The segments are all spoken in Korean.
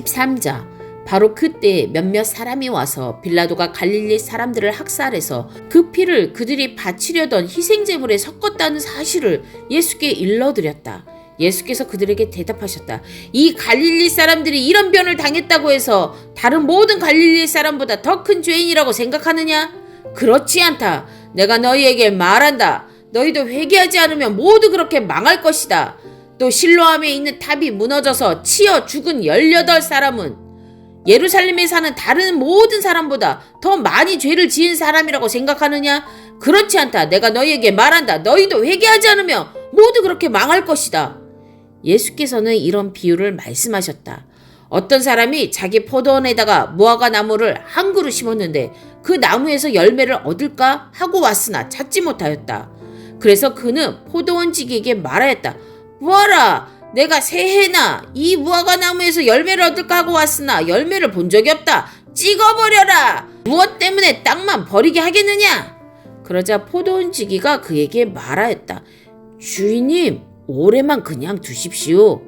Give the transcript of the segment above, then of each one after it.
13장. 바로 그때 몇몇 사람이 와서 빌라도가 갈릴리 사람들을 학살해서 그 피를 그들이 바치려던 희생제물에 섞었다는 사실을 예수께 일러드렸다. 예수께서 그들에게 대답하셨다. 이 갈릴리 사람들이 이런 변을 당했다고 해서 다른 모든 갈릴리 사람보다 더 큰 죄인이라고 생각하느냐? 그렇지 않다. 내가 너희에게 말한다. 너희도 회개하지 않으면 모두 그렇게 망할 것이다. 또 실로암에 있는 탑이 무너져서 치여 죽은 18사람은 예루살렘에 사는 다른 모든 사람보다 더 많이 죄를 지은 사람이라고 생각하느냐? 그렇지 않다. 내가 너희에게 말한다. 너희도 회개하지 않으면 모두 그렇게 망할 것이다. 예수께서는 이런 비유를 말씀하셨다. 어떤 사람이 자기 포도원에다가 무화과 나무를 한 그루 심었는데 그 나무에서 열매를 얻을까 하고 왔으나 찾지 못하였다. 그래서 그는 포도원지기에게 말하였다. 보아라, 내가 새해나 이 무화과 나무에서 열매를 얻을까 하고 왔으나 열매를 본 적이 없다. 찍어버려라. 무엇 때문에 땅만 버리게 하겠느냐? 그러자 포도원지기가 그에게 말하였다. 주인님, 올해만 그냥 두십시오.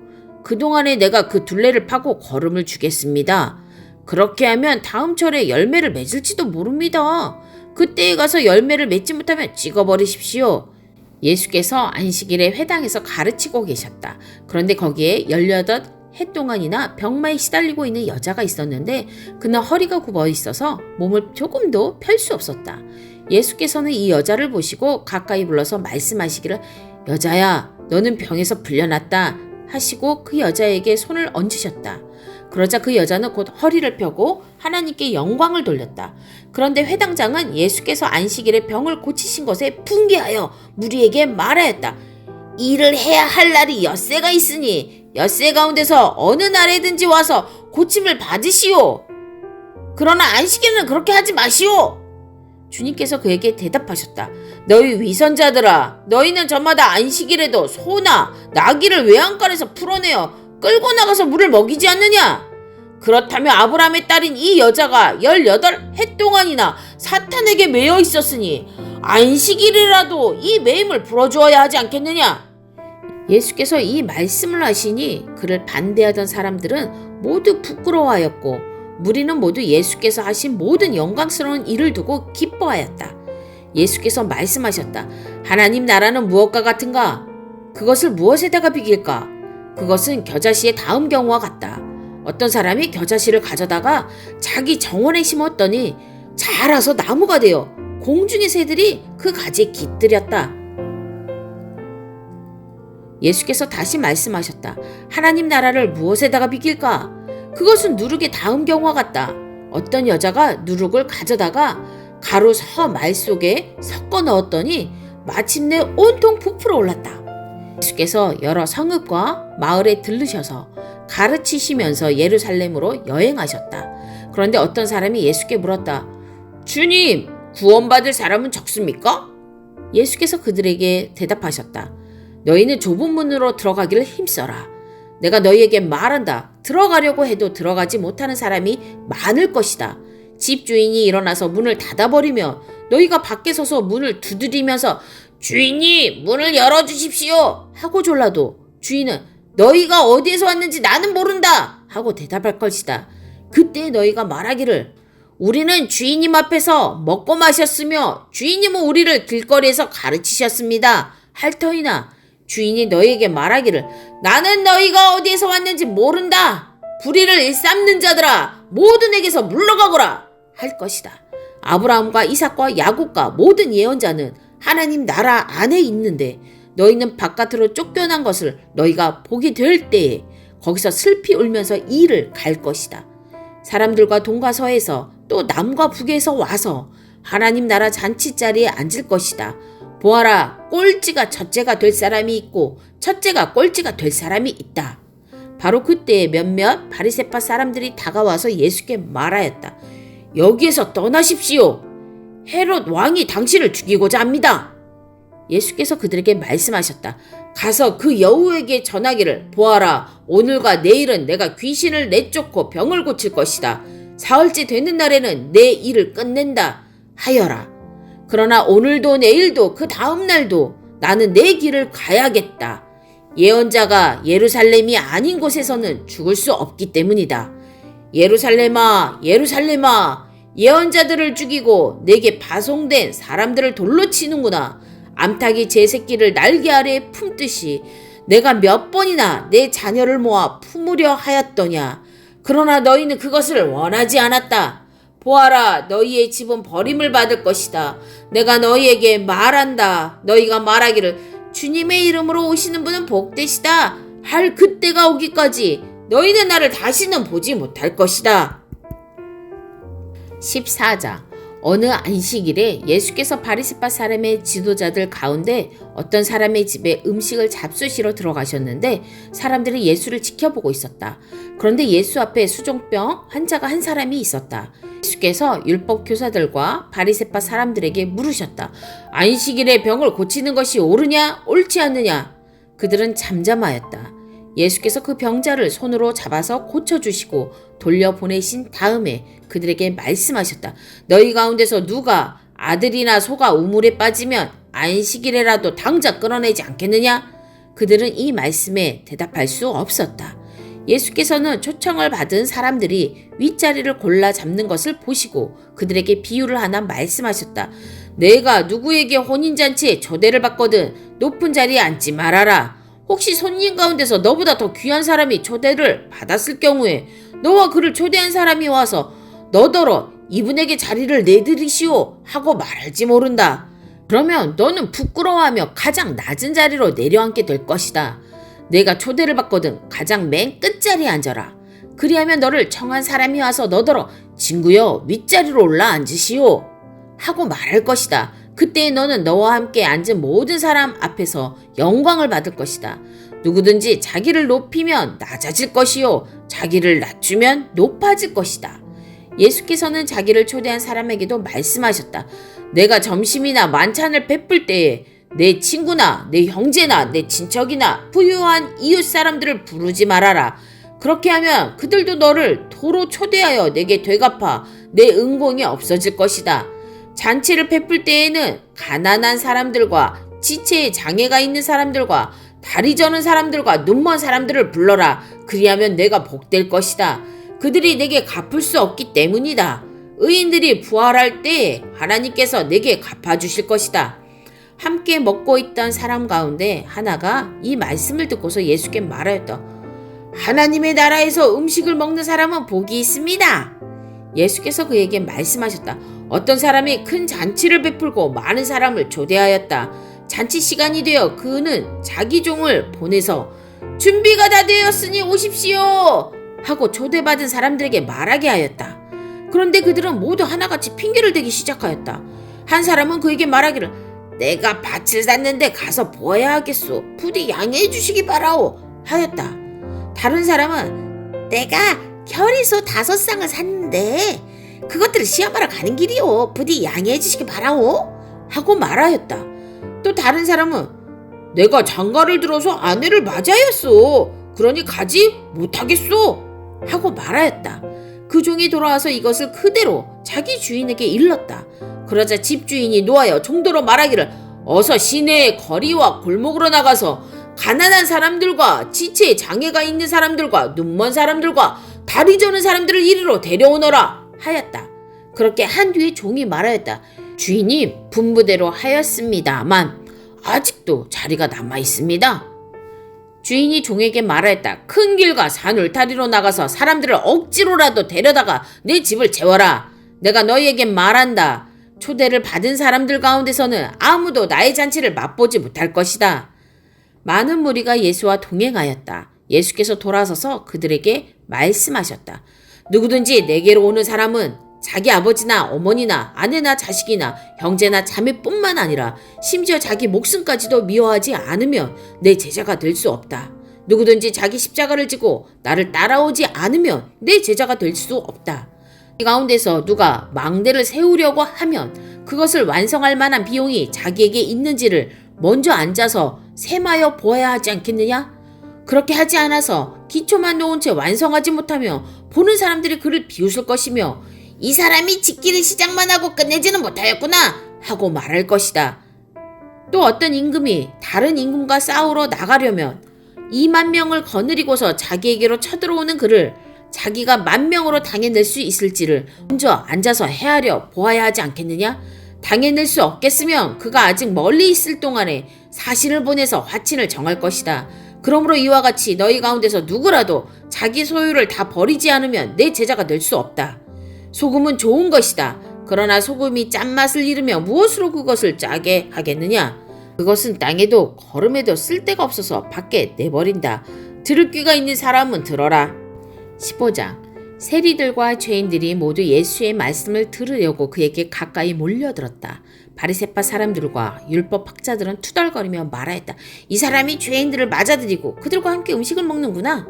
그동안에 내가 그 둘레를 파고 거름을 주겠습니다. 그렇게 하면 다음 철에 열매를 맺을지도 모릅니다. 그때에 가서 열매를 맺지 못하면 찍어버리십시오. 예수께서 안식일에 회당에서 가르치고 계셨다. 그런데 거기에 18해 동안이나 병마에 시달리고 있는 여자가 있었는데 그는 허리가 굽어 있어서 몸을 조금도 펼 수 없었다. 예수께서는 이 여자를 보시고 가까이 불러서 말씀하시기를 여자야, 너는 병에서 풀려났다 하시고 그 여자에게 손을 얹으셨다. 그러자 그 여자는 곧 허리를 펴고 하나님께 영광을 돌렸다. 그런데 회당장은 예수께서 안식일에 병을 고치신 것에 분개하여 무리에게 말하였다. 일을 해야 할 날이 엿새가 있으니 엿새 가운데서 어느 날에든지 와서 고침을 받으시오. 그러나 안식일에는 그렇게 하지 마시오. 주님께서 그에게 대답하셨다. 너희 위선자들아, 너희는 저마다 안식일에도 소나 나귀를 외양간에서 풀어내어 끌고 나가서 물을 먹이지 않느냐? 그렇다면 아브라함의 딸인 이 여자가 18해 동안이나 사탄에게 매여 있었으니 안식일이라도 이 매임을 풀어주어야 하지 않겠느냐? 예수께서 이 말씀을 하시니 그를 반대하던 사람들은 모두 부끄러워하였고 무리는 모두 예수께서 하신 모든 영광스러운 일을 두고 기뻐하였다. 예수께서 말씀하셨다. 하나님 나라는 무엇과 같은가? 그것을 무엇에다가 비길까? 그것은 겨자씨의 다음 경우와 같다. 어떤 사람이 겨자씨를 가져다가 자기 정원에 심었더니 자라서 나무가 되어 공중의 새들이 그 가지에 깃들였다. 예수께서 다시 말씀하셨다. 하나님 나라를 무엇에다가 비길까? 그것은 누룩의 다음 경우와 같다. 어떤 여자가 누룩을 가져다가 가루 서 말 속에 섞어 넣었더니 마침내 온통 부풀어 올랐다. 예수께서 여러 성읍과 마을에 들르셔서 가르치시면서 예루살렘으로 여행하셨다. 그런데 어떤 사람이 예수께 물었다. 주님, 구원받을 사람은 적습니까? 예수께서 그들에게 대답하셨다. 너희는 좁은 문으로 들어가기를 힘써라. 내가 너희에게 말한다. 들어가려고 해도 들어가지 못하는 사람이 많을 것이다. 집주인이 일어나서 문을 닫아버리며 너희가 밖에 서서 문을 두드리면서 주인이 문을 열어주십시오 하고 졸라도 주인은 너희가 어디에서 왔는지 나는 모른다 하고 대답할 것이다. 그때 너희가 말하기를 우리는 주인님 앞에서 먹고 마셨으며 주인님은 우리를 길거리에서 가르치셨습니다 할 터이나 주인이 너희에게 말하기를 나는 너희가 어디에서 왔는지 모른다. 불의를 일삼는 자들아 모두 내게서 물러가거라 할 것이다. 아브라함과 이삭과 야곱과 모든 예언자는 하나님 나라 안에 있는데 너희는 바깥으로 쫓겨난 것을 너희가 보게 될 때에 거기서 슬피 울면서 이를 갈 것이다. 사람들과 동과 서에서 또 남과 북에서 와서 하나님 나라 잔치자리에 앉을 것이다. 보아라, 꼴찌가 첫째가 될 사람이 있고 첫째가 꼴찌가 될 사람이 있다. 바로 그때 몇몇 바리새파 사람들이 다가와서 예수께 말하였다. 여기에서 떠나십시오. 헤롯 왕이 당신을 죽이고자 합니다. 예수께서 그들에게 말씀하셨다. 가서 그 여우에게 전하기를 보아라, 오늘과 내일은 내가 귀신을 내쫓고 병을 고칠 것이다. 사흘째 되는 날에는 내 일을 끝낸다 하여라. 그러나 오늘도 내일도 그 다음 날도 나는 내 길을 가야겠다. 예언자가 예루살렘이 아닌 곳에서는 죽을 수 없기 때문이다. 예루살렘아, 예루살렘아, 예언자들을 죽이고 내게 파송된 사람들을 돌로 치는구나. 암탉이 제 새끼를 날개 아래에 품듯이 내가 몇 번이나 내 자녀를 모아 품으려 하였더냐. 그러나 너희는 그것을 원하지 않았다. 보아라, 너희의 집은 버림을 받을 것이다. 내가 너희에게 말한다. 너희가 말하기를 주님의 이름으로 오시는 분은 복되시다 할 그때가 오기까지 너희는 나를 다시는 보지 못할 것이다. 14장. 어느 안식일에 예수께서 바리새파 사람의 지도자들 가운데 어떤 사람의 집에 음식을 잡수시러 들어가셨는데 사람들이 예수를 지켜보고 있었다. 그런데 예수 앞에 수종병 환자가 한 사람이 있었다. 예수께서 율법 교사들과 바리새파 사람들에게 물으셨다. 안식일에 병을 고치는 것이 옳으냐 옳지 않느냐? 그들은 잠잠하였다. 예수께서 그 병자를 손으로 잡아서 고쳐주시고 돌려보내신 다음에 그들에게 말씀하셨다. 너희 가운데서 누가 아들이나 소가 우물에 빠지면 안식일에라도 당장 끌어내지 않겠느냐? 그들은 이 말씀에 대답할 수 없었다. 예수께서는 초청을 받은 사람들이 윗자리를 골라 잡는 것을 보시고 그들에게 비유를 하나 말씀하셨다. 내가 누구에게 혼인잔치에 초대를 받거든 높은 자리에 앉지 말아라. 혹시 손님 가운데서 너보다 더 귀한 사람이 초대를 받았을 경우에 너와 그를 초대한 사람이 와서 너더러 이분에게 자리를 내드리시오 하고 말할지 모른다. 그러면 너는 부끄러워하며 가장 낮은 자리로 내려앉게 될 것이다. 내가 초대를 받거든 가장 맨 끝자리에 앉아라. 그리하면 너를 청한 사람이 와서 너더러 친구여 윗자리로 올라 앉으시오 하고 말할 것이다. 그때 너는 너와 함께 앉은 모든 사람 앞에서 영광을 받을 것이다. 누구든지 자기를 높이면 낮아질 것이요 자기를 낮추면 높아질 것이다. 예수께서는 자기를 초대한 사람에게도 말씀하셨다. 내가 점심이나 만찬을 베풀 때에 내 친구나 내 형제나 내 친척이나 부유한 이웃 사람들을 부르지 말아라. 그렇게 하면 그들도 너를 도로 초대하여 내게 되갚아 내 은공이 없어질 것이다. 잔치를 베풀 때에는 가난한 사람들과 지체에 장애가 있는 사람들과 다리 저는 사람들과 눈먼 사람들을 불러라. 그리하면 내가 복될 것이다. 그들이 내게 갚을 수 없기 때문이다. 의인들이 부활할 때에 하나님께서 내게 갚아주실 것이다. 함께 먹고 있던 사람 가운데 하나가 이 말씀을 듣고서 예수께 말하였다. 하나님의 나라에서 음식을 먹는 사람은 복이 있습니다. 예수께서 그에게 말씀하셨다. 어떤 사람이 큰 잔치를 베풀고 많은 사람을 초대하였다. 잔치 시간이 되어 그는 자기 종을 보내서 준비가 다 되었으니 오십시오 하고 초대받은 사람들에게 말하게 하였다. 그런데 그들은 모두 하나같이 핑계를 대기 시작하였다. 한 사람은 그에게 말하기를 내가 밭을 샀는데 가서 보아야 하겠소. 부디 양해해 주시기 바라오 하였다. 다른 사람은 내가 결의소 5쌍을 샀는데 그것들을 시험하러 가는 길이오. 부디 양해해 주시기 바라오 하고 말하였다. 또 다른 사람은 내가 장가를 들어서 아내를 맞이하였소. 그러니 가지 못하겠소 하고 말하였다. 그 종이 돌아와서 이것을 그대로 자기 주인에게 일렀다. 그러자 집주인이 노하여 종도로 말하기를 어서 시내의 거리와 골목으로 나가서 가난한 사람들과 지체에 장애가 있는 사람들과 눈먼 사람들과 다리 저는 사람들을 이리로 데려오너라 하였다. 그렇게 한 뒤에 종이 말하였다. 주인이 분부대로 하였습니다만 아직도 자리가 남아 있습니다. 주인이 종에게 말하였다. 큰 길과 산 울타리로 나가서 사람들을 억지로라도 데려다가 내 집을 채워라. 내가 너희에게 말한다. 초대를 받은 사람들 가운데서는 아무도 나의 잔치를 맛보지 못할 것이다. 많은 무리가 예수와 동행하였다. 예수께서 돌아서서 그들에게 말씀하셨다. 누구든지 내게로 오는 사람은 자기 아버지나 어머니나 아내나 자식이나 형제나 자매뿐만 아니라 심지어 자기 목숨까지도 미워하지 않으면 내 제자가 될 수 없다. 누구든지 자기 십자가를 지고 나를 따라오지 않으면 내 제자가 될 수 없다. 이 가운데서 누가 망대를 세우려고 하면 그것을 완성할 만한 비용이 자기에게 있는지를 먼저 앉아서 셈하여 보아야 하지 않겠느냐? 그렇게 하지 않아서 기초만 놓은 채 완성하지 못하며 보는 사람들이 그를 비웃을 것이며 이 사람이 짓기를 시작만 하고 끝내지는 못하였구나 하고 말할 것이다. 또 어떤 임금이 다른 임금과 싸우러 나가려면 2만 명을 거느리고서 자기에게로 쳐들어오는 그를 자기가 만명으로 당해낼 수 있을지를 먼저 앉아서 헤아려 보아야 하지 않겠느냐? 당해낼 수 없겠으면 그가 아직 멀리 있을 동안에 사신을 보내서 화친을 정할 것이다. 그러므로 이와 같이 너희 가운데서 누구라도 자기 소유를 다 버리지 않으면 내 제자가 될 수 없다. 소금은 좋은 것이다. 그러나 소금이 짠맛을 잃으며 무엇으로 그것을 짜게 하겠느냐? 그것은 땅에도 거름에도 쓸데가 없어서 밖에 내버린다. 들을 귀가 있는 사람은 들어라. 15장. 세리들과 죄인들이 모두 예수의 말씀을 들으려고 그에게 가까이 몰려들었다. 바리새파 사람들과 율법 학자들은 투덜거리며 말하였다. 이 사람이 죄인들을 맞아들이고 그들과 함께 음식을 먹는구나.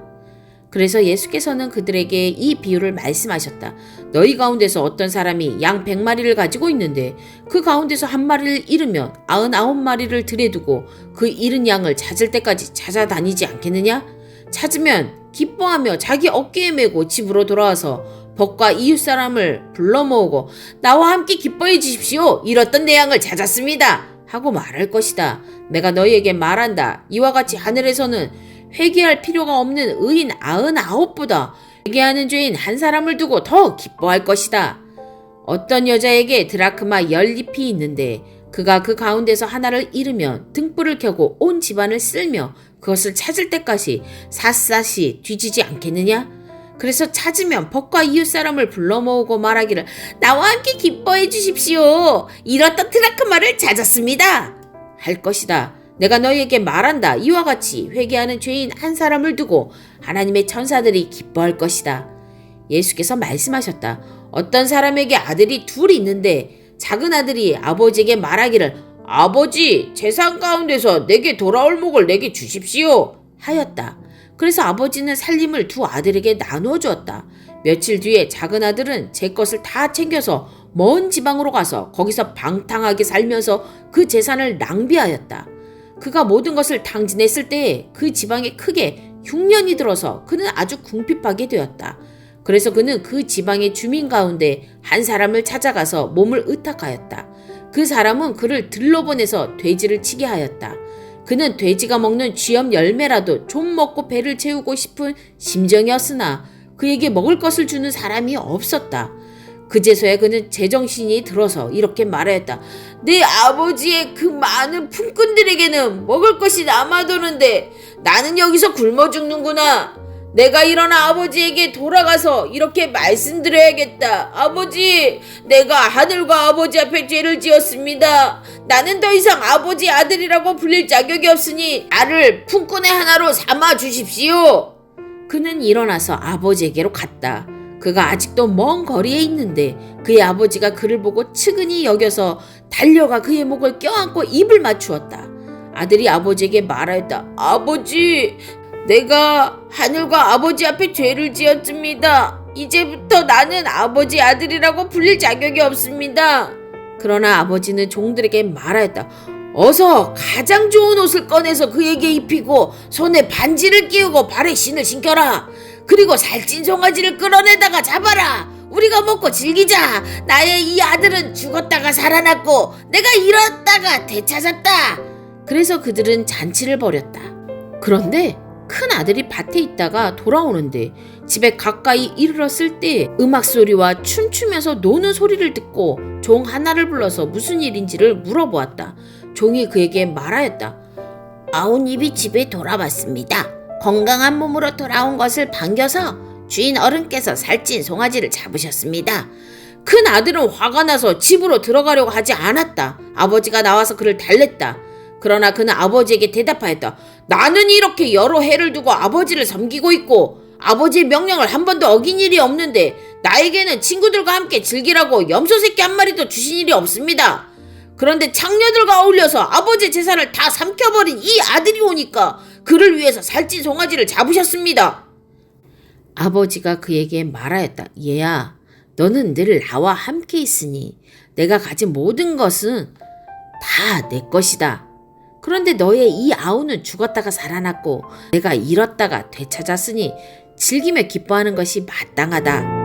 그래서 예수께서는 그들에게 이 비유를 말씀하셨다. 너희 가운데서 어떤 사람이 양 100마리를 가지고 있는데 그 가운데서 한 마리를 잃으면 99마리를 들에 두고 그 잃은 양을 찾을 때까지 찾아다니지 않겠느냐? 찾으면 기뻐하며 자기 어깨에 메고 집으로 돌아와서 벗과 이웃 사람을 불러 모으고 나와 함께 기뻐해 주십시오. 잃었던 내 양을 찾았습니다. 하고 말할 것이다. 내가 너희에게 말한다. 이와 같이 하늘에서는 회개할 필요가 없는 의인 99보다 회개하는 죄인 한 사람을 두고 더 기뻐할 것이다. 어떤 여자에게 드라크마 10잎이 있는데 그가 그 가운데서 하나를 잃으면 등불을 켜고 온 집안을 쓸며 그것을 찾을 때까지 샅샅이 뒤지지 않겠느냐? 그래서 찾으면 벗과 이웃 사람을 불러 모으고 말하기를 나와 함께 기뻐해 주십시오. 잃었던 드라크마를 찾았습니다. 할 것이다. 내가 너희에게 말한다. 이와 같이 회개하는 죄인 한 사람을 두고 하나님의 천사들이 기뻐할 것이다. 예수께서 말씀하셨다. 어떤 사람에게 아들이 둘이 있는데 작은 아들이 아버지에게 말하기를 아버지, 재산 가운데서 내게 돌아올 목을 내게 주십시오. 하였다. 그래서 아버지는 살림을 두 아들에게 나누어 주었다. 며칠 뒤에 작은 아들은 제 것을 다 챙겨서 먼 지방으로 가서 거기서 방탕하게 살면서 그 재산을 낭비하였다. 그가 모든 것을 탕진했을 때에 그 지방에 크게 흉년이 들어서 그는 아주 궁핍하게 되었다. 그래서 그는 그 지방의 주민 가운데 한 사람을 찾아가서 몸을 의탁하였다. 그 사람은 그를 들러보내서 돼지를 치게 하였다. 그는 돼지가 먹는 쥐염 열매라도 좀 먹고 배를 채우고 싶은 심정이었으나 그에게 먹을 것을 주는 사람이 없었다. 그제서야 그는 제정신이 들어서 이렇게 말하였다. 내 아버지의 그 많은 품꾼들에게는 먹을 것이 남아도는데 나는 여기서 굶어 죽는구나. 내가 일어나 아버지에게 돌아가서 이렇게 말씀드려야겠다. 아버지, 내가 하늘과 아버지 앞에 죄를 지었습니다. 나는 더 이상 아버지 아들이라고 불릴 자격이 없으니 나를 품꾼의 하나로 삼아 주십시오. 그는 일어나서 아버지에게로 갔다. 그가 아직도 먼 거리에 있는데 그의 아버지가 그를 보고 측은히 여겨서 달려가 그의 목을 껴안고 입을 맞추었다. 아들이 아버지에게 말하였다. 아버지, 내가 하늘과 아버지 앞에 죄를 지었습니다. 이제부터 나는 아버지 아들이라고 불릴 자격이 없습니다. 그러나 아버지는 종들에게 말하였다. 어서 가장 좋은 옷을 꺼내서 그에게 입히고 손에 반지를 끼우고 발에 신을 신겨라. 그리고 살찐 송아지를 끌어내다가 잡아라. 우리가 먹고 즐기자. 나의 이 아들은 죽었다가 살아났고 내가 잃었다가 되찾았다. 그래서 그들은 잔치를 벌였다. 그런데 큰 아들이 밭에 있다가 돌아오는데 집에 가까이 이르렀을 때 음악 소리와 춤추면서 노는 소리를 듣고 종 하나를 불러서 무슨 일인지를 물어보았다. 종이 그에게 말하였다. 아우님이 집에 돌아왔습니다. 건강한 몸으로 돌아온 것을 반겨서 주인 어른께서 살찐 송아지를 잡으셨습니다. 큰 아들은 화가 나서 집으로 들어가려고 하지 않았다. 아버지가 나와서 그를 달랬다. 그러나 그는 아버지에게 대답하였다. 나는 이렇게 여러 해를 두고 아버지를 섬기고 있고 아버지의 명령을 한 번도 어긴 일이 없는데 나에게는 친구들과 함께 즐기라고 염소 새끼 한 마리도 주신 일이 없습니다. 그런데 창녀들과 어울려서 아버지의 재산을 다 삼켜버린 이 아들이 오니까 그를 위해서 살찐 송아지를 잡으셨습니다. 아버지가 그에게 말하였다. 얘야, 너는 늘 나와 함께 있으니 내가 가진 모든 것은 다 내 것이다. 그런데 너의 이 아우는 죽었다가 살아났고 내가 잃었다가 되찾았으니 즐기며 기뻐하는 것이 마땅하다.